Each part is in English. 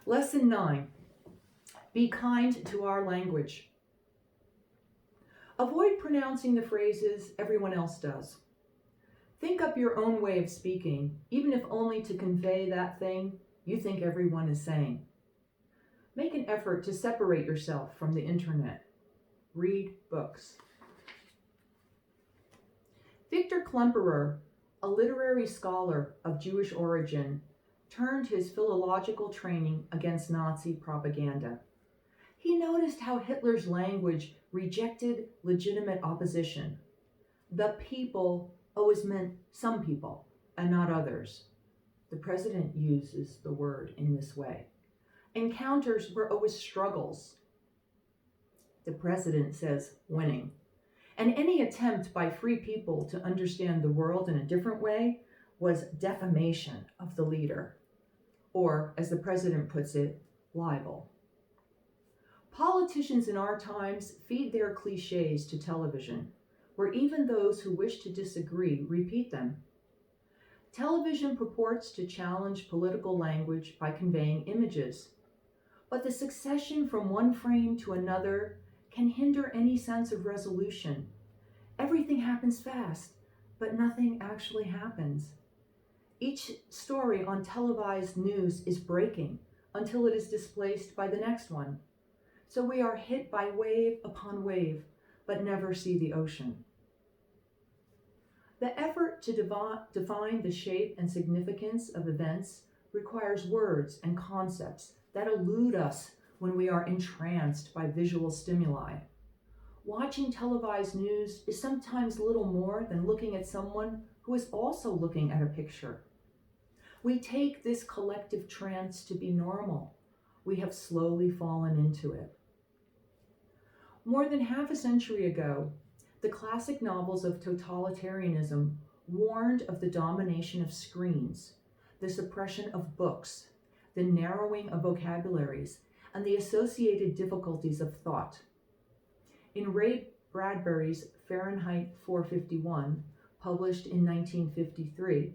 Lesson 9. Be kind to our language. Avoid pronouncing the phrases everyone else does. Think up your own way of speaking, even if only to convey that thing you think everyone is saying. Make an effort to separate yourself from the internet. Read books. Victor Klemperer, a literary scholar of Jewish origin, turned his philological training against Nazi propaganda. He noticed how Hitler's language rejected legitimate opposition. The people always meant some people and not others. The president uses the word in this way. Encounters were always struggles. The president says winning. And any attempt by free people to understand the world in a different way was defamation of the leader, or, as the president puts it, libel. Politicians in our times feed their cliches to television, where even those who wish to disagree repeat them. Television purports to challenge political language by conveying images, but the succession from one frame to another can hinder any sense of resolution. Everything happens fast, but nothing actually happens. Each story on televised news is breaking until it is displaced by the next one. So we are hit by wave upon wave, but never see the ocean. The effort to define the shape and significance of events requires words and concepts that elude us when we are entranced by visual stimuli. Watching televised news is sometimes little more than looking at someone who is also looking at a picture. We take this collective trance to be normal. We have slowly fallen into it. More than half a century ago, the classic novels of totalitarianism warned of the domination of screens, the suppression of books, the narrowing of vocabularies, and the associated difficulties of thought. In Ray Bradbury's Fahrenheit 451, published in 1953,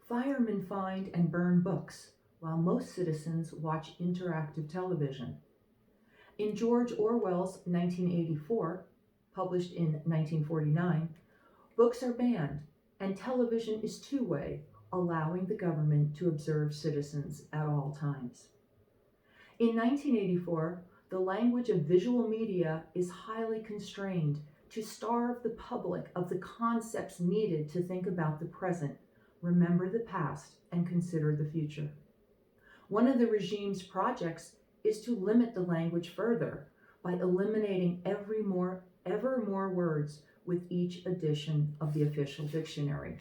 firemen find and burn books, while most citizens watch interactive television. In George Orwell's 1984, published in 1949, books are banned and television is two-way, allowing the government to observe citizens at all times. In 1984, the language of visual media is highly constrained to starve the public of the concepts needed to think about the present, remember the past, and consider the future. One of the regime's projects is to limit the language further by eliminating ever more words with each edition of the official dictionary.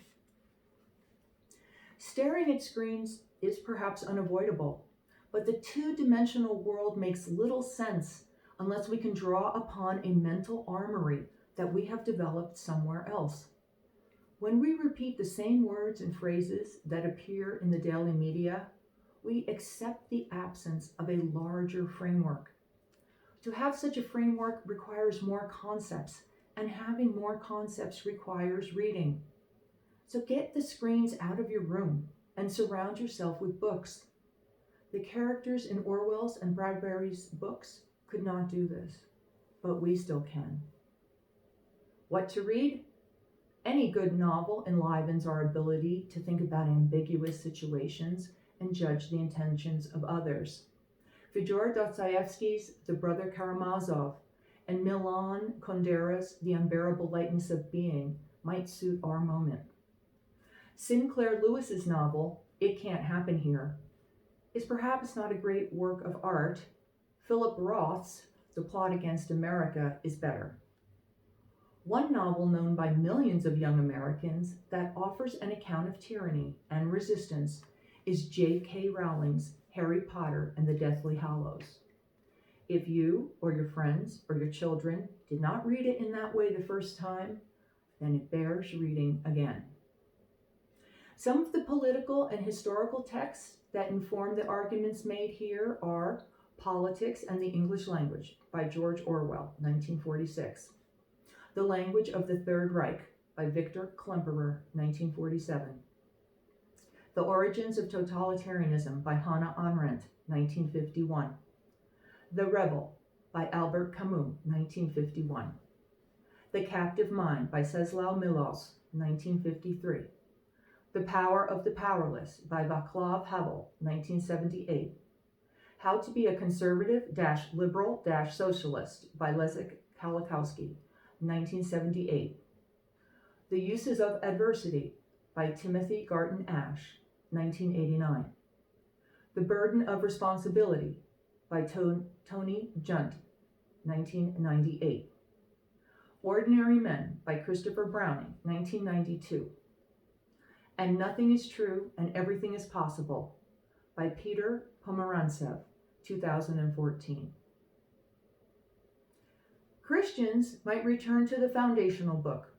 Staring at screens is perhaps unavoidable, but the two-dimensional world makes little sense unless we can draw upon a mental armory that we have developed somewhere else. When we repeat the same words and phrases that appear in the daily media, we accept the absence of a larger framework. To have such a framework requires more concepts, and having more concepts requires reading. So get the screens out of your room and surround yourself with books. The characters in Orwell's and Bradbury's books could not do this, but we still can. What to read? Any good novel enlivens our ability to think about ambiguous situations and judge the intentions of others. Fyodor Dostoevsky's The Brother Karamazov and Milan Kundera's The Unbearable Lightness of Being might suit our moment. Sinclair Lewis's novel, It Can't Happen Here, is perhaps not a great work of art. Philip Roth's The Plot Against America is better. One novel known by millions of young Americans that offers an account of tyranny and resistance is J.K. Rowling's Harry Potter and the Deathly Hallows. If you or your friends or your children did not read it in that way the first time, then it bears reading again. Some of the political and historical texts that inform the arguments made here are Politics and the English Language by George Orwell, 1946. The Language of the Third Reich by Victor Klemperer, 1947. The Origins of Totalitarianism by Hannah Arendt, 1951. The Rebel by Albert Camus, 1951. The Captive Mind by Czeslaw Milosz, 1953. The Power of the Powerless by Václav Havel, 1978. How to Be a Conservative-Liberal-Socialist by Leszek Kolakowski, 1978. The Uses of Adversity by Timothy Garton Ash, 1989. The Burden of Responsibility by Tony Judt, 1998. Ordinary Men by Christopher Browning, 1992. And Nothing is True and Everything is Possible by Peter Pomerantsev, 2014. Christians might return to the foundational book,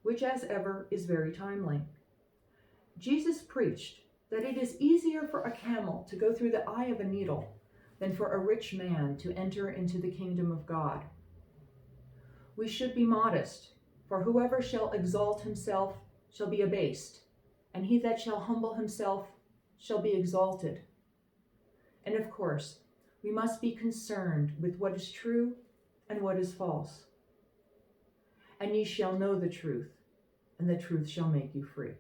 which as ever is very timely. Jesus preached that it is easier for a camel to go through the eye of a needle than for a rich man to enter into the kingdom of God. We should be modest, for whoever shall exalt himself shall be abased, and he that shall humble himself shall be exalted. And of course, we must be concerned with what is true and what is false. And ye shall know the truth, and the truth shall make you free.